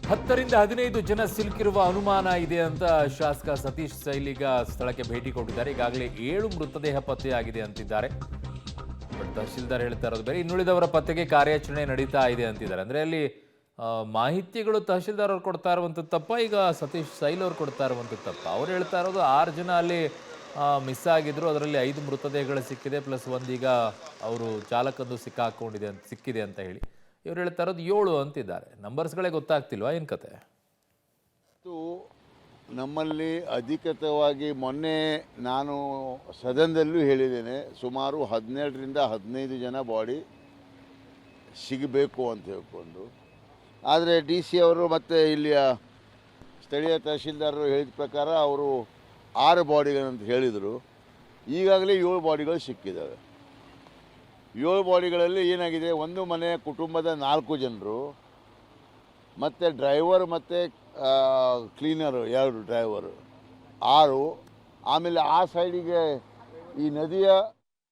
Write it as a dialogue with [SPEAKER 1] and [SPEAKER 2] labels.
[SPEAKER 1] 10 ರಿಂದ 15 ಜನ ಸಿಲುಕಿರುವ ಅನುಮಾನ ಇದೆ ಅಂತ ಶಾಸಕ ಸತೀಶ್ ಸೈಲಿಗ ಸ್ಥಳಕ್ಕೆ ಭೇಟಿ ಕೊಟ್ಟಿದ್ದಾರೆ. ಈಗಾಗಲೇ 7 ಮೃತದೇಹ ಪತ್ತೆಯಾಗಿದೆ ಅಂತಿದ್ದಾರೆ. ಬಟ್ ತಹಶೀಲ್ದಾರ್ ಹೇಳ್ತಾ ಇರೋದು ಬೇರೆ, ಇನ್ನುಳಿದವರ ಪತ್ತೆಗೆ ಕಾರ್ಯಾಚರಣೆ ನಡೀತಾ ಇದೆ ಅಂತಿದ್ದಾರೆ. ಅಂದ್ರೆ ಅಲ್ಲಿ ಮಾಹಿತಿಗಳು ತಹಶೀಲ್ದಾರ್ ಅವ್ರು ಕೊಡ್ತಾ ಇರುವಂಥದ್ದು ತಪ್ಪ, ಈಗ ಸತೀಶ್ ಸೈಲ್ ಅವ್ರು ಕೊಡ್ತಾ ಇರುವಂಥದ್ದು ತಪ್ಪ? ಅವ್ರು ಹೇಳ್ತಾ ಇರೋದು 6 ಜನ ಅಲ್ಲಿ ಮಿಸ್ ಆಗಿದ್ರು, ಅದರಲ್ಲಿ 5 ಮೃತದೇಹಗಳು ಸಿಕ್ಕಿದೆ, ಪ್ಲಸ್ ಒಂದೀಗ ಅವರು ಚಾಲಕಂದು ಸಿಕ್ಕಿದೆ ಅಂತ ಹೇಳಿ. ಇವ್ರು ಹೇಳ್ತಾ ಇರೋದು 7 ಅಂತಿದ್ದಾರೆ. ನಂಬರ್ಸ್ಗಳೇ ಗೊತ್ತಾಗ್ತಿಲ್ವಾ, ಏನು ಕತೆ?
[SPEAKER 2] ನಮ್ಮಲ್ಲಿ ಅಧಿಕೃತವಾಗಿ ಮೊನ್ನೆ ನಾನು ಸದನದಲ್ಲೂ ಹೇಳಿದ್ದೇನೆ, ಸುಮಾರು 17 ರಿಂದ 15 ಜನ ಬಾಡಿ ಸಿಗಬೇಕು ಅಂತ ಹೇಳ್ಕೊಂಡು. ಆದರೆ DC ಅವರು ಮತ್ತು ಇಲ್ಲಿಯ ಸ್ಥಳೀಯ ತಹಶೀಲ್ದಾರರು ಹೇಳಿದ ಪ್ರಕಾರ ಅವರು 6 ಬಾಡಿಗಳಂತ ಹೇಳಿದರು. ಈಗಾಗಲೇ 7 ಬಾಡಿಗಳು ಸಿಕ್ಕಿದ್ದಾವೆ. 7 ಬಾಡಿಗಳಲ್ಲಿ ಏನಾಗಿದೆ, ಒಂದು ಮನೆಯ ಕುಟುಂಬದ 4 ಜನರು ಮತ್ತು ಡ್ರೈವರ್ ಮತ್ತು ಕ್ಲೀನರು 2 ಡ್ರೈವರು 6. ಆಮೇಲೆ ಆ ಸೈಡಿಗೆ ಈ ನದಿಯ